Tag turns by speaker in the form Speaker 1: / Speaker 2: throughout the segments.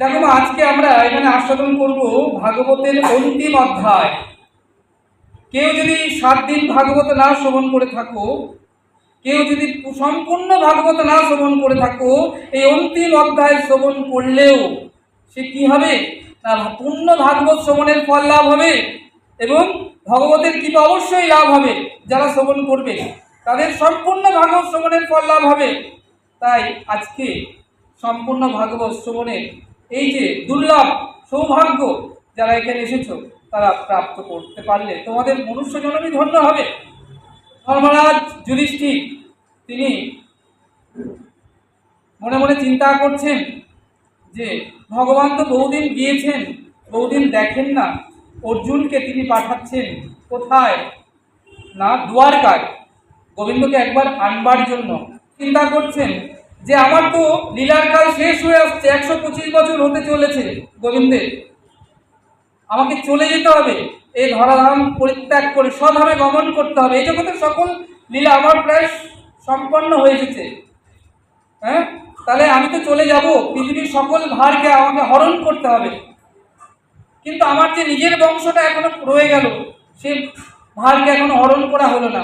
Speaker 1: দেখো মা, আজকে আমরা এখানে আস্বাদন করব ভাগবতের অন্তিম অধ্যায়। কেউ যদি 7 দিন ভাগবত না শ্রবণ করে থাকো, কেউ যদি সম্পূর্ণ ভাগবত না শ্রবণ করে থাকো, এই অন্তিম অধ্যায় শ্রবণ করলেও সে কি হবে না, পূর্ণ ভাগবত শ্রবণের ফল লাভ হবে এবং ভগবতের কৃপা অবশ্যই লাভ হবে। যারা শ্রবণ করবে তাদের সম্পূর্ণ ভাগবত শ্রবণের ফল লাভ হবে। তাই আজকে সম্পূর্ণ ভাগবত শ্রবণের এই যে দুর্লভ সৌভাগ্য যারা এখানে এসেছো তারা প্রাপ্ত করতে পারলে তোমাদের মনুষ্য জন্মই ধন্য হবে। ধর্মরাজ যুধিষ্ঠির তিনি মনে মনে চিন্তা করছেন যে ভগবান তো বহুদিন গিয়েছেন, বহুদিন দেখেন না, অর্জুনকে তিনি পাঠাচ্ছেন কোথায় না দ্বারকায়, গোবিন্দকে একবার আনবার জন্য। চিন্তা করছেন যে আমার তো লীলার কাল শেষ হয়ে আসছে, 125 বছর হতে চলেছে গোবিন্দের, আমাকে চলে যেতে হবে, এই ধরাধাম পরিত্যাগ করে স্বধামে গমন করতে হবে। এই জগতের সকল লীলা আমার প্রায় সম্পন্ন হয়ে এসেছে। হ্যাঁ, তাহলে আমি তো চলে যাব, পৃথিবীর সকল ভারকে আমাকে হরণ করতে হবে। কিন্তু আমার যে নিজের বংশটা এখনো রয়ে গেল, সে ভারকে এখনো হরণ করা হলো না।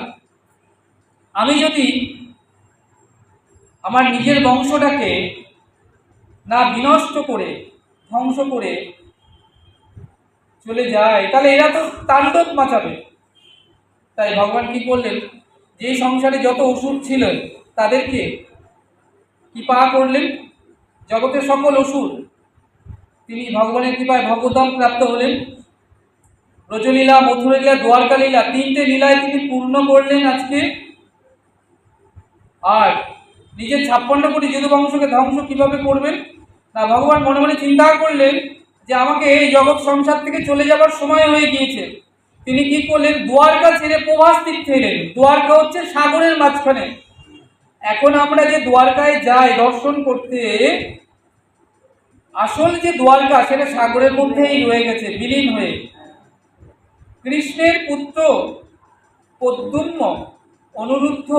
Speaker 1: আমি যদি আমার নিজের বংশটাকে না বিনষ্ট করে ধ্বংস করে চলে যায়, তাহলে এরা তো তাণ্ডব মাচাবে। তাই ভগবান কি করলেন, যে সংসারে যত অসুর ছিল তাদেরকে কৃপা করলেন, জগতের সকল অসুর তিনি ভগবানের কৃপায় ভগবদ্ধাম প্রাপ্ত হলেন। ব্রজলীলা, মথুরা লীলা, দ্বারকা লীলা, 3টে লীলায় তিনি পূর্ণ করলেন আজকে। আর নিজের 56 কোটি যদু বংশকে ধ্বংস কিভাবে করবেন না, ভগবান মনে মনে চিন্তা করলেন যে আমাকে এই জগৎ সংসার থেকে চলে যাবার সময় হয়ে গিয়েছে। তিনি কি করলেন, দ্বারকা ছেড়ে প্রভাস তীর্থে এলেন। দ্বারকা হচ্ছে সাগরের মাঝখানে। এখন আমরা যে দ্বারকায় যাই দর্শন করতে, আসল যে দ্বারকা সেটা সাগরের মধ্যেই রয়ে গেছে বিলীন হয়ে। কৃষ্ণের পুত্র প্রদ্যুম্ন, অনিরুদ্ধ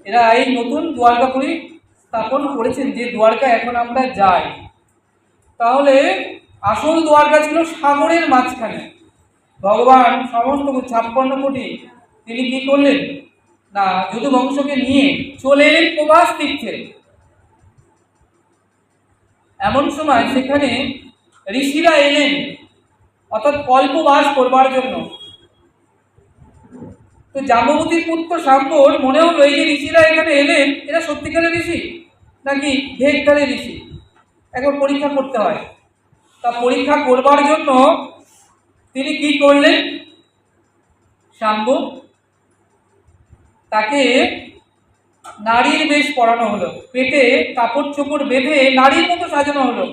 Speaker 1: এরা এই নতুন দ্বারকাপুরী স্থাপন করেছেন, যে দ্বারকা এখন আমরা যাই। তাহলে আসল দ্বারকা ছিল সাগরের মাঝখানে। ভগবান সমস্ত 56 কোটি তিনি কি করলেন না, যদু বংশকে নিয়ে চলে এলেন প্রভাস তীর্থে। এমন সময় সেখানে ঋষিরা এলেন, অর্থাৎ কল্পবাস করবার জন্য। তো জাম্ববতীর পুত্র শাম্বর মনে হলো এই যে ঋষিরা এখানে এলেন, এরা সত্যিকারের ঋষি নাকি ভেগধারী ঋষি, একবার পরীক্ষা করতে হয়। তা পরীক্ষা করবার জন্য তিনি কি করলেন, শাম্ব তাকে নারীর বেশ পরানো হলো, পেটে কাপড় চোপড় বেঁধে নারীর মতো সাজানো হলো।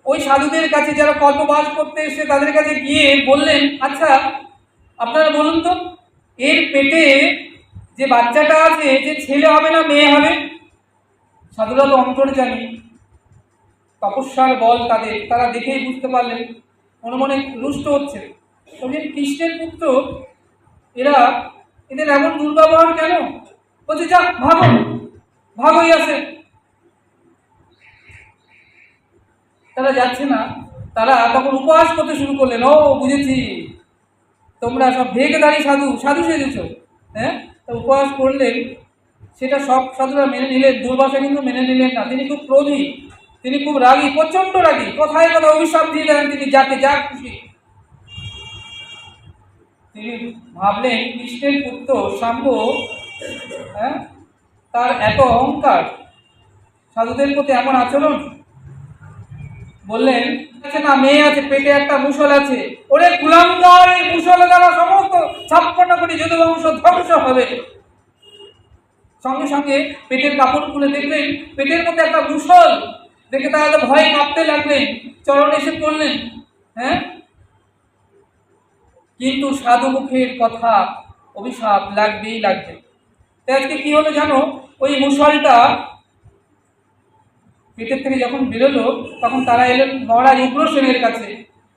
Speaker 1: ওই সাধুদের কাছে যারা কল্পবাস করতে এসে তাদের কাছে গিয়ে বললেন, আচ্ছা আপনারা বলুন তো, এর পেটে যে বাচ্চাটা আছে যে ছেলে হবে না মেয়ে হবে? সাধুরা তো অন্তর্জামী, তপস্যার বল তাদের, তারা দেখেই বুঝতে পারলেন, মনে মনে রুষ্ট হচ্ছে। বলছেন কৃষ্ণের পুত্র এরা, এদের এমন দুর্ব্যবহার কেন? বলছে যা ভাগো, ভাগই আছে। তারা যাচ্ছে না, তারা তখন উপহাস করতে শুরু করলেন। ও বুঝেছি, তোমরা সব ভেগধারী সাধু, সাধু সেজেছ। হ্যাঁ, তা উপহাস করলেন। সেটা সব সাধুরা মেনে নিলেন, দুর্বাসা কিন্তু মেনে নিলেন না। তিনি খুব ক্রোধী, তিনি খুব রাগী, প্রচন্ড রাগী, কথায় কথা অভিশাপ দিয়ে দেন তিনি যাকে যা খুশি। তিনি ভাবলেন কৃষ্ণের পুত্র শাম্ব, হ্যাঁ, তার এত অহংকার, সাধুদের প্রতি এমন আচরণ। বললেন না, মেয়ে আছে, পেটে একটা মুষল আছে, ওরে কুলাঙ্গার, এই মুষলে দ্বারা সমস্ত 56 কোটি যদু বংশ ধ্বংস হবে। সঙ্গে সঙ্গে পেটের কাপড় খুলে দেখলেন পেটের মধ্যে একটা মুষল, দেখে তারা ভয়ে কাঁপতে লাগলেন, চরণ এসে পড়লেন। হ্যাঁ, কিন্তু সাধু মুখের কথা, অভিশাপ লাগবেই লাগবে। তাই আজকে কি হলো জানো, ওই মুষলটা পেটের থেকে যখন বেরোলো তখন তারা এলেন মহারাজ উগ্রসেনের কাছে।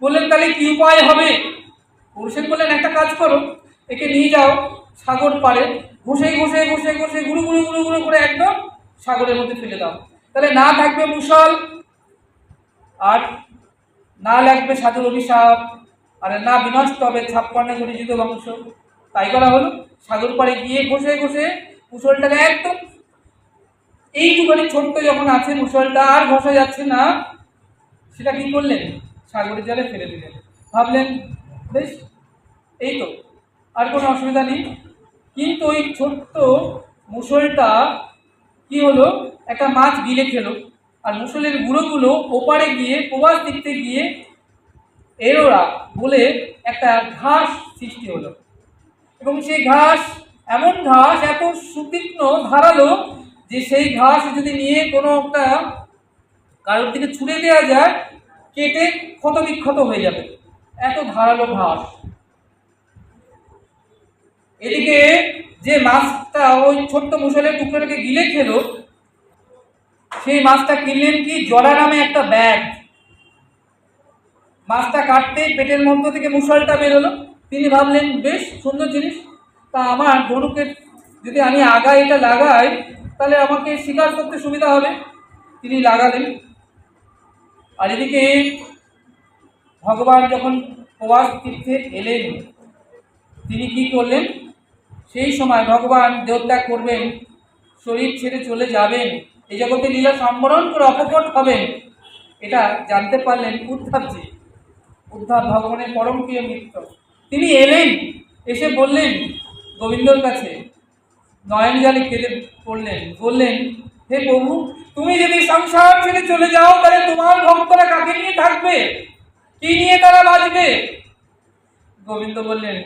Speaker 1: বললেন তাহলে কি উপায় হবে? উগ্রসেন বললেন একটা কাজ করো, একে নিয়ে যাও সাগর পাড়ে, ঘষে ঘষে ঘষে ঘষে গুরু গুরু গুরু গুরু করে একদম সাগরের মধ্যে ফেলে দাও, তাহলে না থাকবে মুষল, আর না লাগবে সাধুর অভিশাপ, আর না বিনষ্ট হবে 56 পরিচিত বংশ। তাই করা হলো। সাগর পাড়ে গিয়ে ঘষে ঘষে মুসলটাকে একদম এইটুখানি ছোট্ট যখন আছে মুসলটা আর ঘষা যাচ্ছে না, সেটা কি করলেন? সাগরের জলে ফেলে দিলেন। ভাবলেন বেশ, এই তো, আর কোনো অসুবিধা নেই। কিন্তু ওই ছোট্ট মুসলটা কি হলো, একটা মাছ গিলে খেলো, আর মুসলের গুঁড়োগুলো ওপারে গিয়ে প্রবাস দিকতে গিয়ে এরোরা বলে একটা ঘাস সৃষ্টি হলো। এবং সেই ঘাস এমন ঘাস, এত সুতীক্ষ্ণ ধারালো, যে সেই ঘাস যদি নিয়ে কোনো একটা কারোর দিকে ছুঁড়ে দেওয়া যায়, কেটে ক্ষত বিক্ষত হয়ে যাবে, এত ধারালো ঘাস। এদিকে যে মাছটা ওই ছোট্ট মুসলের টুকরোটাকে গিলে খেলো, সেই মাছটা কিনলেন কি? জরা নামে একটা ব্যাগ। মাছটা কাটতেই পেটের মধ্য থেকে মুসলটা বেরোলো। তিনি ভাবলেন বেশ সুন্দর জিনিস, তা আমার ধনুকের যদি আমি আগায় এটা লাগাই, তাহলে আমাকে শিকার করতে সুবিধা হবে। তিনি লাগালেন। আর এদিকে ভগবান যখন প্রবাস তীর্থে এলেন, তিনি কি করলেন? সেই সময় ভগবান দেহত্যাগ করবেন, শরীর ছেড়ে চলে যাবেন, এই জগতে লীলা সম্বরণ করে অপকট হবেন, এটা জানতে পারলেন উদ্ধবজি। উদ্ধব ভগবানের পরম প্রিয় মিত্র। তিনি এলেন, এসে বললেন গোবিন্দর কাছে, নয়ন জলে কেঁদে পড়লেন, বললেন হে প্রভু, তুমি যদি সংসার ছেড়ে চলে যাও, তাহলে তোমার ভক্তরা কাকে নিয়ে থাকবে? কি নিয়ে তারা বাঁচবে? গোবিন্দ বললেন,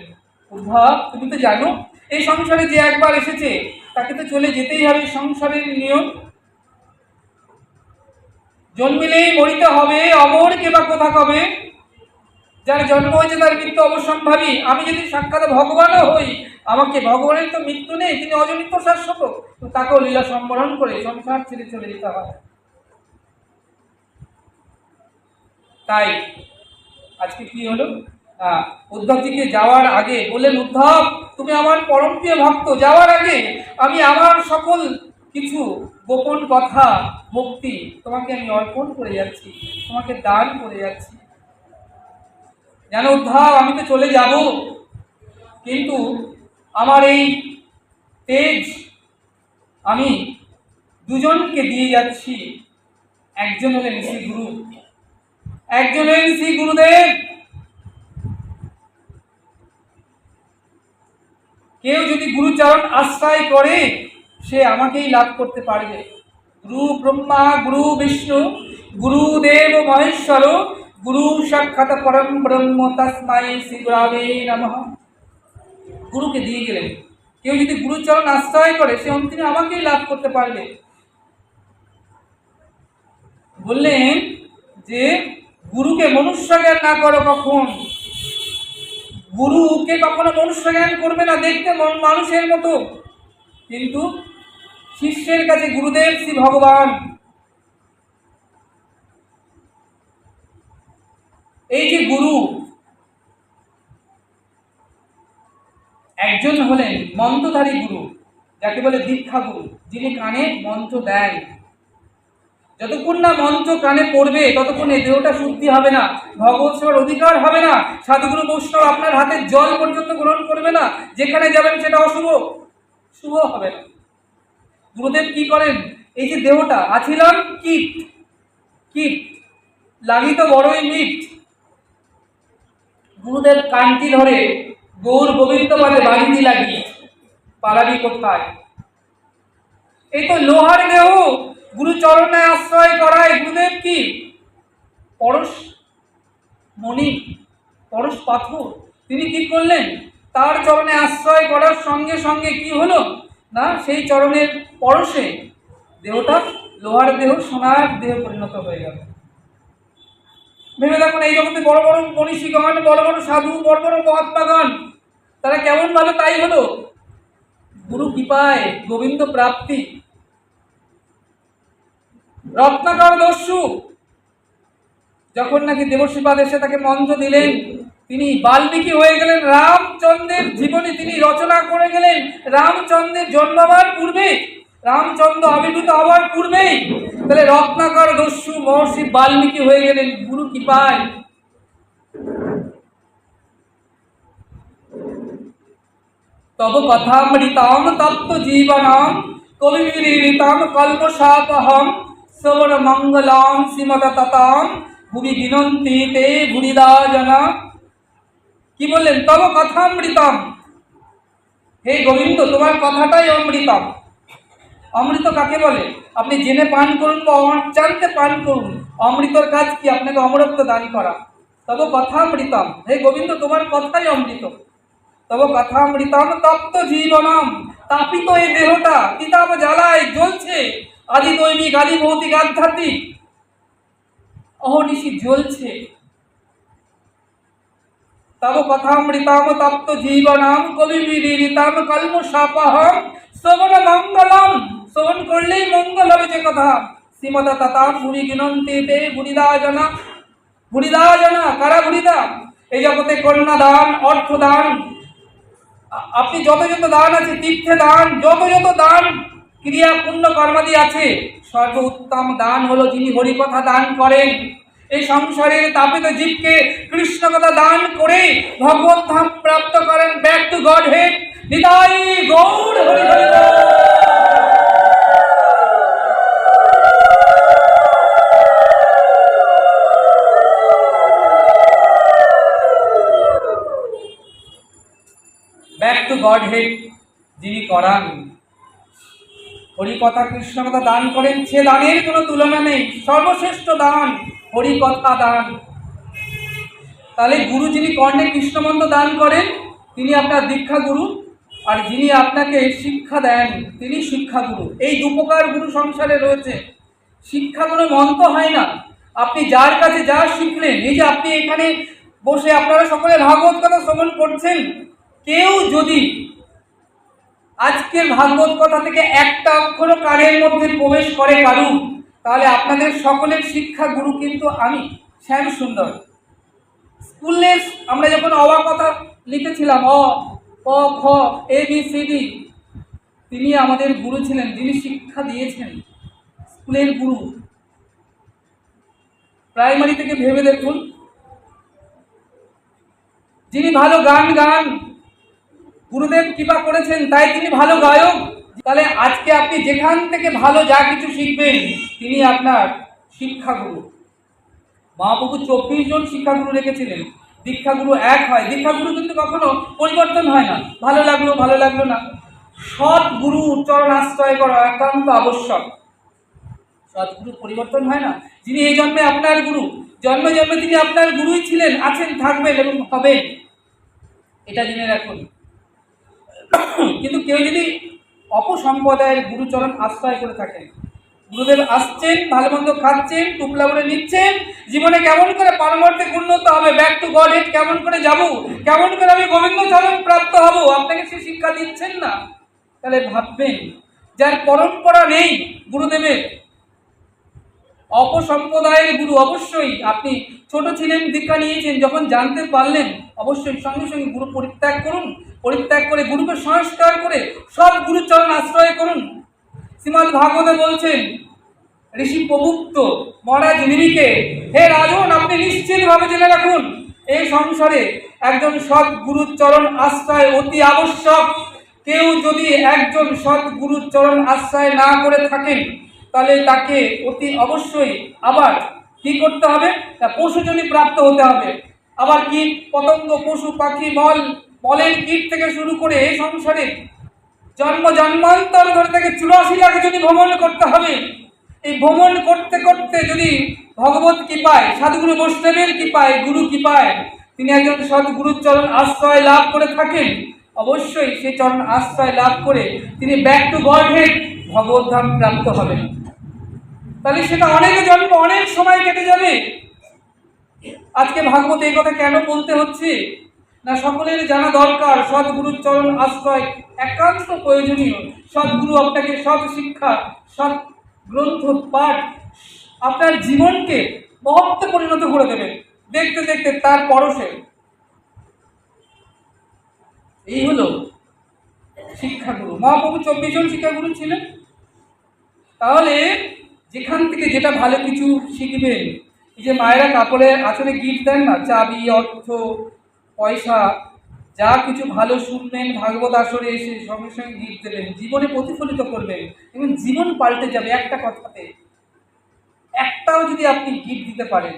Speaker 1: উদ্ধব, তুমি তো জানো এই সংসারে যে একবার এসেছে তাকে তো চলে যেতেই হবে, সংসারের নিয়ম। জন্মিলেই মরিতে হবে, অমর কে বা কোথা কবে? যার জন্ম হয়েছে তার মৃত্যু অবশ্যম্ভাবী। আমি যদি সাক্ষাৎ ভগবানও হই, আমাকে ভগবানের তো মৃত্যু নেই, তিনি অজনিত শাশ্বত, তো তাকেও লীলা সম্বরণ করে সংসার ছেড়ে চলে যেতে হয়। তাই আজকে কি হলো, উদ্ধবজিকে যাওয়ার আগে বললেন, উদ্ধব, তুমি আমার পরম প্রিয় ভক্ত, যাওয়ার আগে আমি আমার সকল কিছু গোপন কথা, ভক্তি তোমাকে আমি অর্পণ করে যাচ্ছি, তোমাকে দান করে যাচ্ছি। জানো উদ্ধব, আমি তো চলে যাব, কিন্তু আমার এই তেজ আমি দুজনকে দিয়ে যাচ্ছি। একজন হলেন শ্রী গুরু, একজন হলেন শ্রী গুরুদেব। কেউ যদি গুরুচরণ আশ্রয় করে, সে আমাকেই লাভ করতে পারবে। গুরু ব্রহ্মা, গুরু বিষ্ণু, গুরুদেব মহেশ্বর, গুরু সাক্ষাৎ পরম ব্রহ্ম, তস্মাই শ্রী গুরবে নমঃ। গুরুকে দিয়ে গেলেন। কেউ যদি গুরুচরণ আশ্রয় করে, সে অন্তিমে আমাকেই লাভ করতে পারবে। বললেন যে গুরুকে মনুষ্য জ্ঞান না করো কখন। গুরুকে কখনো মনুষ্য জ্ঞান করবে না, দেখতে মানুষের মতো, কিন্তু শিষ্যের কাছে গুরুদেব শ্রী ভগবান। এই যে গুরু, একজন হলেন মন্ত্রধারী গুরু, যাকে বলে দীক্ষা গুরু, যিনি কানে মন্ত্র দেন। যতক্ষণ না মন্ত্র কানে পড়বে, ততক্ষণ এই দেহটা শুদ্ধি হবে না, ভগবত সেবার অধিকার হবে না। সাধুগুরু বৈষ্ণব আপনার হাতের জল পর্যন্ত গ্রহণ করবে না, যেখানে যাবেন সেটা অশুভ, শুভ হবে না। গুরুদেব কি করেন? এই যে দেহটা আছিলাম কীট, কীট লাগি তো বড়ই মিট। গুরুদেব কান্তি ধরে গৌর গোবিন্দ বলে, বাড়িতে লাগি পালাবি কোথায়? এই তো লোহার দেহ, গুরুচরণে আশ্রয় করায় গুরুদেব কি পরশ মণি, পরশ পাথর। তিনি কি করলেন? তার চরণে আশ্রয় করার সঙ্গে সঙ্গে কি হলো না, সেই চরণের পরশে দেহটা লোহার দেহ সোনার দেহ পরিণত হয়ে গেল। ভেবে দেখুন, এই জগতে বড় বড় মনীষীগণ, বড় বড় সাধু, বড় বড় মহাত্মাগণ, তারা কেমন ভাবে তাই হলো? গুরু কৃপায় গোবিন্দ প্রাপ্তি। রত্নাকর দস্যু যখন নাকি দেবশ্রীপাদ এসে তাকে মন্ত্র দিলেন, তিনি বাল্মীকি হয়ে গেলেন। রামচন্দ্রের জীবনী তিনি রচনা করে গেলেন। রামচন্দ্রের জন্মাবার পূর্বে, রামচন্দ্র আবির্ভূত হওয়ার পূর্বেই তাহলে রত্নাকর দস্যু মহর্ষি বাল্মীকি হয়ে গেলেন গুরু কৃপায়। তব কথামৃতাম তপ্ত জীবনাম কবিবিরীতাম কল্পশাপহম শ্রবণ মঙ্গলাম শ্রীমতাতাম ভুবি বিনন্তি তে ভুরিদা জনা। কি বললেন? তব কথামৃতম, হে গোবিন্দ তোমার কথাটাই অমৃতম। অমৃত কাকে বলে? আপনি জেনে পান করুন বা জানতে পান করুন, অমৃতর কাজ কি? আপনাকে অমরত্ব দান করা। তব কথামৃতম, হে গোবিন্দ তোমার কথাই অমৃত। তব কথামৃতম তপ্ত জীবনম, তাপিত এই দেহটা তিতাব জ্বালায় জ্বলছে, আদি দৈবিক আদি ভৌতিক আধ্যাত্মিক অহনিশি জ্বলছে। তব কথামৃতম তপ্ত জীবনম কবিবিরীতাম কল্মশাপহম শ্রবণ মঙ্গলম, শ্রবণ করলেই মঙ্গল হবে যে কথা। শ্রীমতা তাতাম ভুরি গিনন্তি তে ভুরিদা জনা। ভুরিদা জনা, কারা ভুরিদা? এই জগতে কন্যা দান, অর্থ দান, আপনি যত যত দান আছে, তীর্থে দান, যত যত দান ক্রিয়া পুণ্য কর্মাদি আছে, সর্ব উত্তম দান হলো যিনি হরিকথা দান করেন। এই সংসারের তাপিত জীবকে কৃষ্ণ কথা দান করে ভগবত ধাম প্রাপ্ত করেন, back to Godhead. Nitai Gour Hari Hari বল। ব্যাক টু গড হেড যিনি করান, হরিকথা কৃষ্ণ কথা দান করেন, সে দানের কোনো তুলনা নেই। সর্বশ্রেষ্ঠ দান হরিকথা দান। তাহলে গুরু যিনি কর্ণে কৃষ্ণমন্ত্র দান করেন তিনি আপনার দীক্ষা গুরু, আর যিনি আপনাকে শিক্ষা দেন তিনি শিক্ষা গুরু। এই দুপ্রকার গুরু সংসারে রয়েছে। শিক্ষা কোনো মন্ত্র হয় না। আপনি যার কাছে যা শিখলেন, এই যে আপনি এখানে বসে আপনারা সকলে ভাগবত কথা শ্রবণ করছেন, কেউ যদি আজকের ভাগবত কথা থেকে একটা অক্ষর কানের মধ্যে প্রবেশ করে কারু, তাহলে আপনাদের সকলের শিক্ষা গুরু কিন্তু আমি, শ্যাম সুন্দর। স্কুলে আমরা যখন অবা কথা লিখেছিলাম, অ ক খ এ বি সি ডি, তিনি আমাদের গুরু ছিলেন, যিনি শিক্ষা দিয়েছেন, স্কুলের গুরু। প্রাইমারি থেকে ভেবে দেখুন, যিনি ভালো গান গান, গুরুদেব কৃপা করেছেন তাই তিনি ভালো গায়ক। তাহলে আজকে আপনি যেখান থেকে ভালো যা কিছু শিখবেন তিনি আপনার শিক্ষাগুরু। মহাপ্রভু 24 জন শিক্ষাগুরু রেখেছিলেন। দীক্ষাগুরু এক হয়, দীক্ষাগুরু কিন্তু কখনো পরিবর্তন হয় না, ভালো লাগলো ভালো লাগলো না। সৎ গুরু চরণ আশ্রয় করা একান্ত আবশ্যক। সৎগুরু পরিবর্তন হয় না। যিনি এই জন্মে আপনার গুরু, জন্মে জন্মে তিনি আপনার গুরুই ছিলেন, আছেন, থাকবেন এবং হবেন, এটা জেনে রাখুন। কিন্তু কেউ যদি অপসম্প্রদায়ের গুরুচরণ আশ্রয় করে থাকেন, গুরুদেব আসছেন, ভালো মন্দ খাচ্ছেন, টুপলা বলে নিচ্ছেন, জীবনে কেমন করে পারমার্থিক উন্নত হবে, ব্যাক টু গড হেড কেমন করে যাব, কেমন করে আমি গোবিন্দ চরণ প্রাপ্ত হব, আপনাকে সে শিক্ষা দিচ্ছেন না, তাহলে ভাববেন যার পরম্পরা নেই গুরুদেবের, অপসম্প্রদায়ের গুরু। অবশ্যই আপনি ছোট ছিলেন, দীক্ষা নিয়েছেন, যখন জানতে পারলেন অবশ্যই সঙ্গে সঙ্গে গুরু পরিত্যাগ করুন। পরিত্যাগ করে গুরুকে সংস্কার করে সব গুরুচরণ আশ্রয় করুন। শ্রীমদ্ ভাগবতে বলছেন ঋষি প্রভুক্ত মহারাজ নিমিকে, হে রাজন, আপনি নিশ্চিতভাবে জেনে রাখুন এই সংসারে একজন সৎ গুরুর চরণ আশ্রয় অতি আবশ্যক। কেউ যদি একজন সৎ গুরুর চরণ আশ্রয় না করে থাকেন তাহলে তাকে অতি অবশ্যই আবার কি করতে হবে, পশুজনী প্রাপ্ত হতে হবে। আবার কীট পতঙ্গ, পশু পাখি, মলের কীট থেকে শুরু করে এই সংসারে জন্ম জন্মান্তর ধরে থেকে 84 লাখ যদি ভ্রমণ করতে হবে। এই ভ্রমণ করতে করতে যদি ভগবত কৃপায়, সাধুগুরু বৈষ্ণবের কৃপায়, গুরু কৃপায় তিনি একজন সৎগুরুর চরণ আশ্রয় লাভ করে থাকেন, অবশ্যই সেই চরণ আশ্রয় লাভ করে তিনি ব্যাক টু গড হেড ভগবত ধাম প্রাপ্ত হবেন। তাহলে সেটা অনেক জন্ম, অনেক সময় কেটে যাবে। আজকে ভাগবত এই কথা কেন বলতে হচ্ছে না, সকলের জানা দরকার সৎগুরুর চরণ আশ্রয় একান্ত প্রয়োজনীয়। সৎগুরু আপনাকে সৎ শিক্ষা, সৎ গ্রন্থ পাঠ আপনার জীবনকে মহত্বে পরিণত করে দেবে দেখতে দেখতে তার পরশে। এই হলো শিক্ষাগুরু। মহাপ্রভু 24 জন শিক্ষাগুরু ছিলেন। তাহলে যেখান থেকে যেটা ভালো কিছু শিখবেন। এই যে মায়েরা কাপড়ে আঁচলে গিফট দেন না, চাবি, অর্থ, পয়সা, যা কিছু ভালো শুনবেন ভাগবত আসরে এসে সঙ্গে সঙ্গে গিফট দেবেন, জীবনে প্রতিফলিত করবেন এবং জীবন পাল্টে যাবে একটা কথাতে। একটাও যদি আপনি গিফট দিতে পারেন,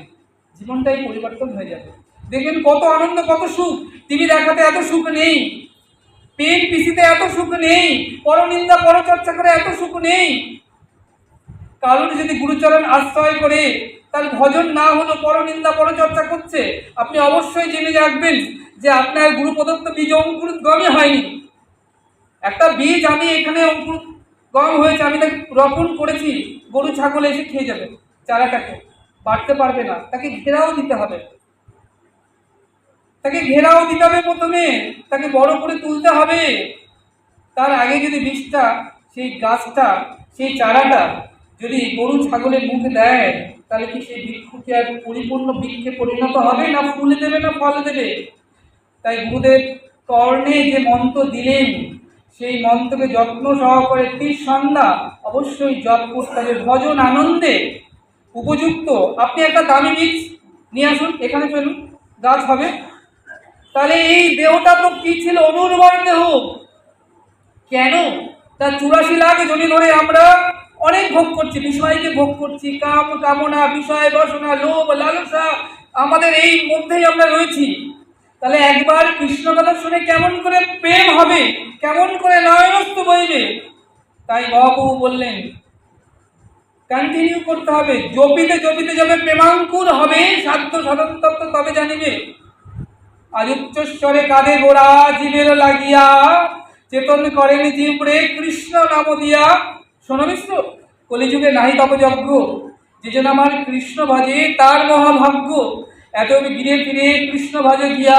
Speaker 1: জীবনটাই পরিবর্তন হয়ে যাবে। দেখবেন কত আনন্দ, কত সুখ। টিভি দেখাতে এত সুখ নেই, পেন পিসিতে এত সুখ নেই, পরনিন্দা পরচর্চা করে এত সুখ নেই। কারণ যদি গুরুচরণ আশ্রয় করে তার ভজন না হলো পরনিন্দা পরচর্চা করছে, আপনি অবশ্যই জেনে রাখবেন যে আপনার গুরু প্রদত্ত বীজ অঙ্কুরোদ্গমই হয়নি। একটা বীজ আমি এখানে অঙ্কুরোদ্গম হয়েছে, আমি তাকে রোপণ করেছি, গরু ছাগল এসে খেয়ে যাবে চারাটাকে, বাড়তে পারবে না। তাকে ঘেরাও দিতে হবে, প্রথমে তাকে বড় করে তুলতে হবে। তার আগে যদি বীজটা, সেই গাছটা, সেই চারাটা যদি গরু ছাগলের মুখে দেয়, তাহলে কি সেই বৃক্ষকে আর পরিপূর্ণ বৃক্ষে পরিণত হবে, না ফুলে দেবে, না ফল দেবে? তাই গুরুদেব কর্ণে যে মন্ত্র দিলেন, সেই মন্ত্রকে যত্ন সহকারে সন্ধ্যা অবশ্যই জপ করতে হবে ভজন আনন্দে। উপযুক্ত আপনি একটা দামি বীজ নিয়ে আসুন, এখানে ফেলুন, গাছ হবে। তাহলে এই দেহটা তো কি ছিল? অনুর্বর দেহ। কেন? তার 84 লাখ জমি ধরে আমরা অনেক ভোগ করছি, বিষয়কে ভোগ করছি, কাম কামনা, বিষয় বাসনা, লোভ লালসা, আমাদের এই মধ্যেই আমরা রয়েছি। তাহলে একবার কৃষ্ণ কথা শুনে কেমন করে প্রেম হবে, কেমন করে নয়নস্ত বইবে? তাই মহাপ্রভু বললেন কন্টিনিউ করতে হবে, জপিতে জপিতে যাবে প্রেমাঙ্কুর হবে, সাধ্য সাধন তত্ত্ব তবে জানিবে। আজ উচ্চস্বরে কাঁধে গোড়া জীবের লাগিয়া, চেতন করেন জীবরে কৃষ্ণ নাম দিয়া। শোনো মিশ্র, কলিযুগে নাহি তপযজ্ঞ, যে জন আমার কৃষ্ণ ভজে তার মহাভাগ্য। এত ঘিরে ফিরে কৃষ্ণ ভজে গিয়া,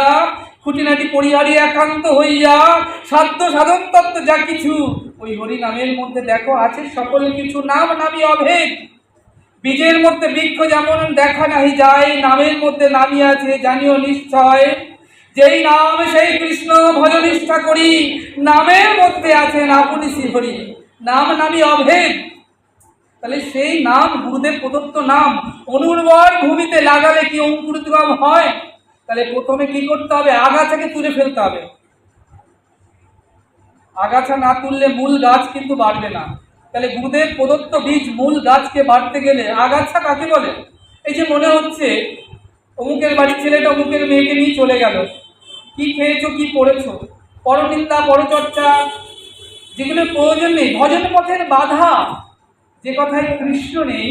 Speaker 1: খুঁটিনাটি পরিহারি একান্ত হইয়া, সাধ্য সাধন তত্ত্ব যা কিছু, ওই হরি নামের মধ্যে দেখো আছে সকল কিছু। নাম নামি অভেদ, বীজের মধ্যে বৃক্ষ যেমন দেখা নাহি যায়, নামের মধ্যে নামি আছে জানিও নিশ্চয়। যেই নাম সেই কৃষ্ণ ভজনিষ্ঠা করি, নামের মধ্যে আছেন আপনি শ্রীহরি। নাম নামি অভেদ। তাহলে সেই নাম গুরুদেব প্রদত্ত নাম অনুর্বর ভূমিতে লাগালে কি অঙ্কুরোদ্গম হয়? তাহলে প্রথমে কি করতে হবে? আগাছাকে তুলে ফেলতে হবে। আগাছা না তুললে মূল গাছ কিন্তু বাড়বে না। তাহলে গুরুদেব প্রদত্ত বীজ মূল গাছকে বাড়তে গেলে আগাছা কাকে বলে? এই যে মনে হচ্ছে অমুকের বাড়ির ছেলেটা অমুকের মেয়েকে নিয়ে চলে গেল, কি খেয়েছো, কি পড়েছো, পরনিন্দা পরচর্চা, যেগুলো প্রয়োজন নেই, ভজন পথের বাধা। যে কথায় কৃষ্ণ নেই,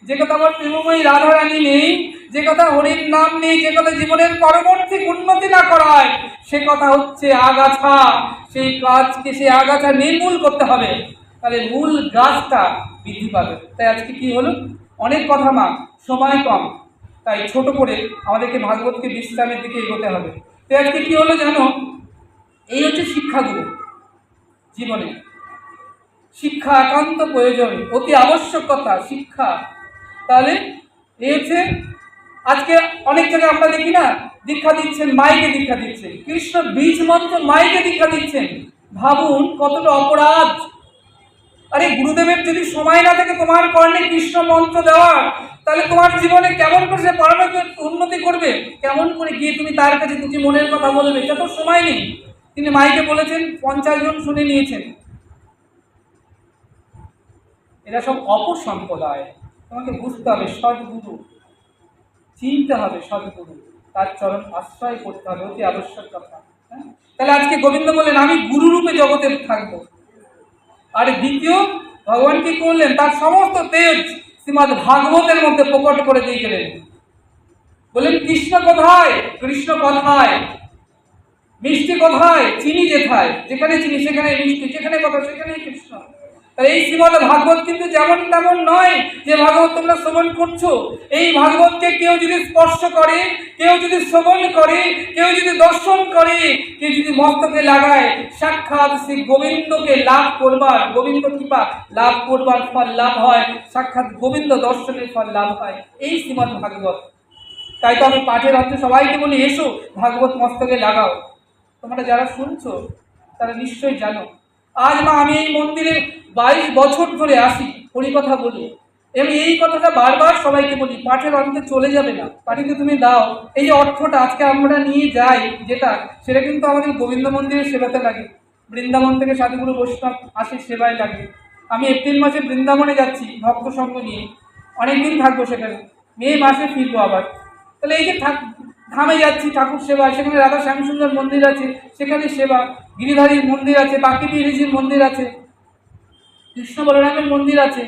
Speaker 1: যে কথা আমার প্রেমময়ী রাধারানী নেই, যে কথা হরির নাম নেই, যে কথা জীবনের পরবর্তী উন্নতি না করায়, সে কথা হচ্ছে আগাছা। সেই কাজকে, সেই আগাছা নির্মূল করতে হবে, তাহলে মূল গাছটা বৃদ্ধি পাবে। তাই আজকে কি হলো? অনেক কথা মা, সময় কম, তাই ছোট করে আমাদেরকে ভাগবতকে বিশ্রামের দিকে এগোতে হবে। তাই আজকে কি হলো জানো? এই হচ্ছে শিক্ষাগুলো। জীবনে শিক্ষা একান্ত প্রয়োজন, অতি আবশ্যকতা শিক্ষা। তাহলে এই হচ্ছে আজকে অনেক জায়গায় আমরা দেখি না, দীক্ষা দিচ্ছেন, মাইকে দীক্ষা দিচ্ছেন, কৃষ্ণ বীজ মন্ত্র মাইকে দীক্ষা দিচ্ছেন। ভাবুন কতটা অপরাধ। আরে গুরুদেবের যদি সময় না থাকে তোমার কর্ণে কৃষ্ণ মন্ত্র দেওয়ার, তাহলে তোমার জীবনে কেমন করে সে পরলোকে উন্নতি করবে? কেমন করে গিয়ে তুমি তার কাছে দুটি মনের কথা বলবে? এটা তো সময় নেই। তিনি মাইকে বলেছেন, 50 জন শুনে নিয়েছেন। এরা সব অপসম্প্রদায়। তোমাকে বুঝতে হবে সদ্গুরু, চিনতে হবে সদ্গুরু, তার চরণ আশ্রয় করতে হবে, অতি আবশ্যক কথা। হ্যাঁ, তাহলে আজকে গোবিন্দ বললেন আমি গুরুরূপে জগতে থাকবো। আর দ্বিতীয়, ভগবান কি করলেন? তার সমস্ত তেজ শ্রীমদ্ ভাগবতের মধ্যে প্রকট করে দিয়ে গেলেন। বললেন কৃষ্ণ কোথায়? কৃষ্ণ কথায়। মিষ্টি কোথায়? চিনি যেথায়। যেখানে চিনি সেখানে মিষ্টি, যেখানে কথা সেখানেই কৃষ্ণ। তাই এই শ্রীমদ্ ভাগবত কিন্তু যেমন তেমন নয় যে ভাগবত তোমরা শ্রবণ করছো। এই ভাগবতকে কেউ যদি স্পর্শ করে, কেউ যদি শ্রবণ করে, কেউ যদি দর্শন করে, কেউ যদি মস্তকে লাগায়, সাক্ষাৎ শ্রী গোবিন্দকে লাভ করবার, গোবিন্দ কৃপা লাভ করবার ফল লাভ হয়, সাক্ষাৎ গোবিন্দ দর্শনের ফল লাভ হয়। এই শ্রীমদ্ ভাগবত। তাই তো আমি পাঠের অর্থে সবাইকে বলি এসো ভাগবত মস্তকে লাগাও। তোমরা যারা শুনছো তারা নিশ্চয়ই জানো। আজ মা আমি এই মন্দিরে 22 বছর ধরে আসি, হরিকথা বলি। এবং এই কথাটা বারবার সবাইকে বলি, পাঠের অন্তে চলে যাবে না, পাঠিতে তুমি দাও। এই যে অর্থটা আজকে আমরা নিয়ে যাই যেটা, সেটা কিন্তু আমাদের গোবিন্দ মন্দিরের সেবাতে লাগে, বৃন্দাবন থেকে সাধুগুরু বৈষ্ণব আসে সেবায় লাগে। আমি এপ্রিল মাসে বৃন্দাবনে যাচ্ছি ভক্ত সঙ্গ নিয়ে, অনেকদিন থাকবো সেখানে, মে মাসে ফিরবো আবার। তাহলে এই যে ধামে যাচ্ছি ঠাকুর সেবা, সেখানে রাধা শ্যামসুন্দর মন্দির আছে, সেখানে সেবা, গিরিধারীর মন্দির আছে, বাকিবি ঋষির মন্দির আছে, কৃষ্ণ বলরামের মন্দির আছে,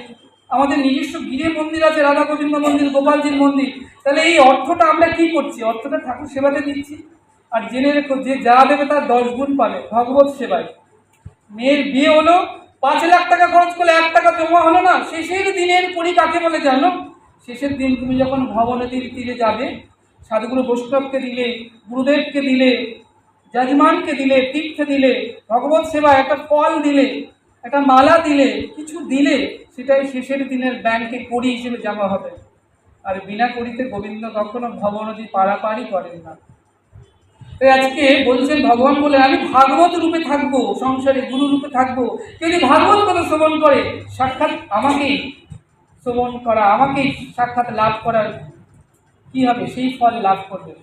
Speaker 1: আমাদের নিজস্ব গিরে মন্দির আছে, রাধা গোবিন্দ মন্দির, গোপালজির মন্দির। তাহলে এই অর্থটা আমরা কি করছি? অর্থটা ঠাকুর সেবাতে দিচ্ছি। আর জেনে রেখো, যে যা দেবে তার 10 গুণ পাবে ভগবত সেবায়। মেয়ের বিয়ে হলো, 5 লাখ টাকা খরচ করলে 1 টাকা জমা হলো না। শেষের দিনের পরি কাকে বলে জানো? শেষের দিন তুমি যখন ভবনদীর তীরে যাবে, সাধুগুরু বৈষ্ণবকে দিলে, গুরুদেবকে দিলে, যজমানকে দিলে, তীর্থে দিলে, ভগবত সেবা একটা ফল দিলে, একটা মালা দিলে, কিছু দিলে, সেটাই শেষের দিনের ব্যাংকে কড়ি হিসেবে জমা হবে। আর বিনা কড়িতে গোবিন্দ কখনো ভবনদী পারাপারই করেন না। তাই আজকে বলছেন, ভগবান বলেন আমি ভাগবত রূপে থাকবো, সংসারে গুরু রূপে থাকবো। কেউ যদি ভাগবত কথা শ্রবণ করে, সাক্ষাৎ আমাকেই শ্রবণ করা, আমাকেই সাক্ষাৎ লাভ করার কি হবে, সেই ফল লাভ করবে।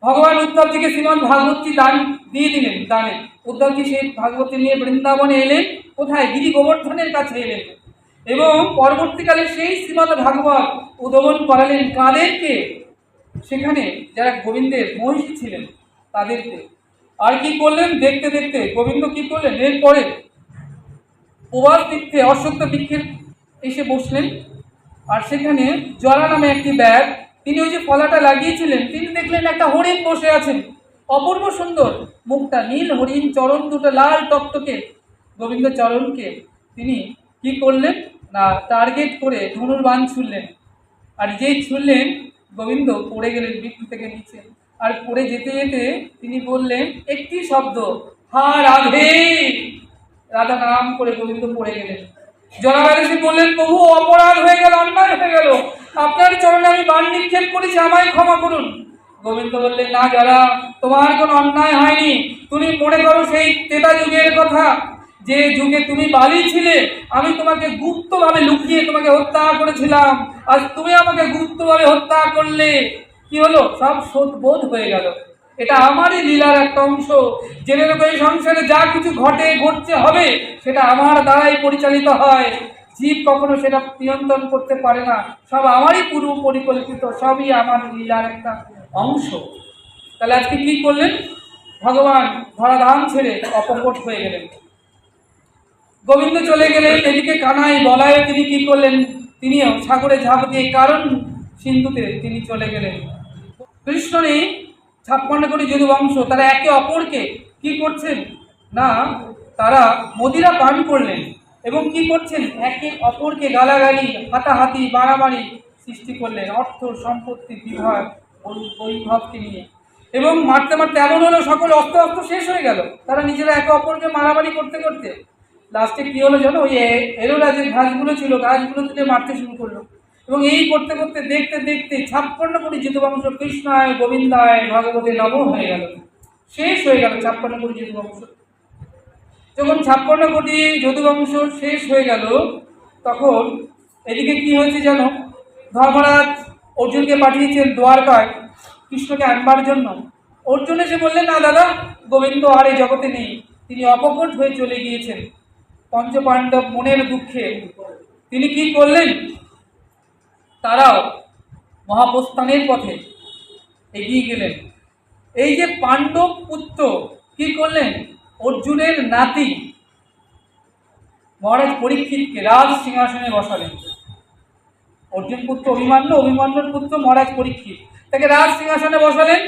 Speaker 1: ভগবান উদ্ধবজিকে শ্রীমদ ভাগবতী দান দিয়ে দিলেন, দানে। উদ্ধবজি সেই ভাগবতী নিয়ে বৃন্দাবনে এলেন। কোথায়? গিরি গোবর্ধনের কাছে এলেন। এবং পরবর্তীকালে সেই শ্রীমদ ভাগবত উদ্ভাবন করালেন কাদেরকে? সেখানে যারা গোবিন্দের মহিষী ছিলেন তাদেরকে। আর কি করলেন? দেখতে দেখতে গোবিন্দ কি করলেন? এরপরে প্রবাস তীর্থে অশ্বত্থ বৃক্ষের এসে বসলেন। আর সেখানে জরা নামে একটি ব্যাগ, তিনি ওই যে ফলাটা লাগিয়েছিলেন, তিনি দেখলেন একটা হরিণ বসে আছেন, অপূর্ব সুন্দর, মুখটা নীল, হরিণ, চরণ দুটো লাল টকটকে। গোবিন্দ চরণকে তিনি কি করলেন না, টার্গেট করে ধনুর বাণ ছুড়লেন। আর যেই ছুড়লেন, গোবিন্দ পড়ে গেলেন বৃক্ষ থেকে নিচে। আর পড়ে যেতে যেতে তিনি বললেন একটি শব্দ, হা রাধে। রাধা নাম করে গোবিন্দ পড়ে গেলেন। জনাবেন এসে বললেন, প্রভু অপরাধ হয়ে গেল, অন্যায় হয়ে গেল, আপনার চরণে আমি বাণ নিক্ষেপ করেছি, আমায় ক্ষমা করুন। গোবিন্দ বললেন, না যারা, তোমার কোনো অন্যায় হয়নি। তুমি মনে করো সেই ত্রেতা যুগের কথা, যে যুগে তুমি বালি ছিলে, আমি তোমাকে গুপ্তভাবে লুকিয়ে তোমাকে হত্যা করেছিলাম। আজ তুমি আমাকে গুপ্তভাবে হত্যা করলে, কি হলো? সব শোধবোধ হয়ে গেল। এটা আমারই লীলার একটা অংশ। জেনে রেখো, এই সংসারে যা কিছু ঘটে, ঘটছে, হবে, সেটা আমার দ্বারাই পরিচালিত হয়। জীব কখনো সেটা নিয়ন্ত্রণ করতে পারে না। সব আমারই পূর্ব পরিকল্পিত, সবই আমার লীলার একটা অংশ। তাহলে আজকে কি করলেন? ভগবান ধরাধাম ছেড়ে অপকট হয়ে গেলেন। গোবিন্দ চলে গেলেন। এদিকে কানাই বলায় তিনি কি করলেন? তিনিও সাগরে ঝাঁপ দিয়ে কারণ সিন্ধুতে তিনি চলে গেলেন। কৃষ্ণ নেই, 56 কোটি যদু বংশ, তারা একে অপরকে কি করছেন না, তারা মদিরা পান করলেন এবং কি করছেন? একে অপরকে গালাগালি, হাতাহাতি, বাড়াবাড়ি সৃষ্টি করলেন, অর্থ সম্পত্তি বিভাগ বৈভবকে নিয়ে। এবং মারতে মারতে এমন হলো, সকল অস্ত্র অস্ত্র শেষ হয়ে গেল। তারা নিজেরা একে অপরকে মারামারি করতে করতে লাস্টে কি হলো জানো? ওই এলোরা যে ঘাসগুলো ছিল, ঘাসগুলো তুলে মারতে শুরু করলো। এবং এই করতে করতে দেখতে দেখতে 56 কোটি যদুবংশ কৃষ্ণায় গোবিন্দায় ভগবতে নম হয়ে গেল, শেষ হয়ে গেল 56 কোটি যদুবংশ। যখন 56 কোটি যদুবংশ শেষ হয়ে গেল, তখন এদিকে কি হয়েছে জানো? ধর্মরাজ অর্জুনকে পাঠিয়েছেন দ্বারকায় কৃষ্ণকে আনবার জন্য। অর্জুন এসে বললেন, না দাদা, গোবিন্দ আর এই জগতে নেই, তিনি অপকট হয়ে চলে গিয়েছেন। পঞ্চপাণ্ডব মনের দুঃখে তিনি কি করলেন? তারাও মহাপ্রস্থানের পথে এগিয়ে গেলেন। এই যে পাণ্ডব পুত্র কি করলেন? অর্জুনের নাতি মহারাজ পরীক্ষিতকে রাজ সিংহাসনে বসালেন। অর্জুন পুত্র অভিমান্যু, অভিমান্যুর পুত্র মহারাজ পরীক্ষিত, তাকে রাজ সিংহাসনে বসালেন।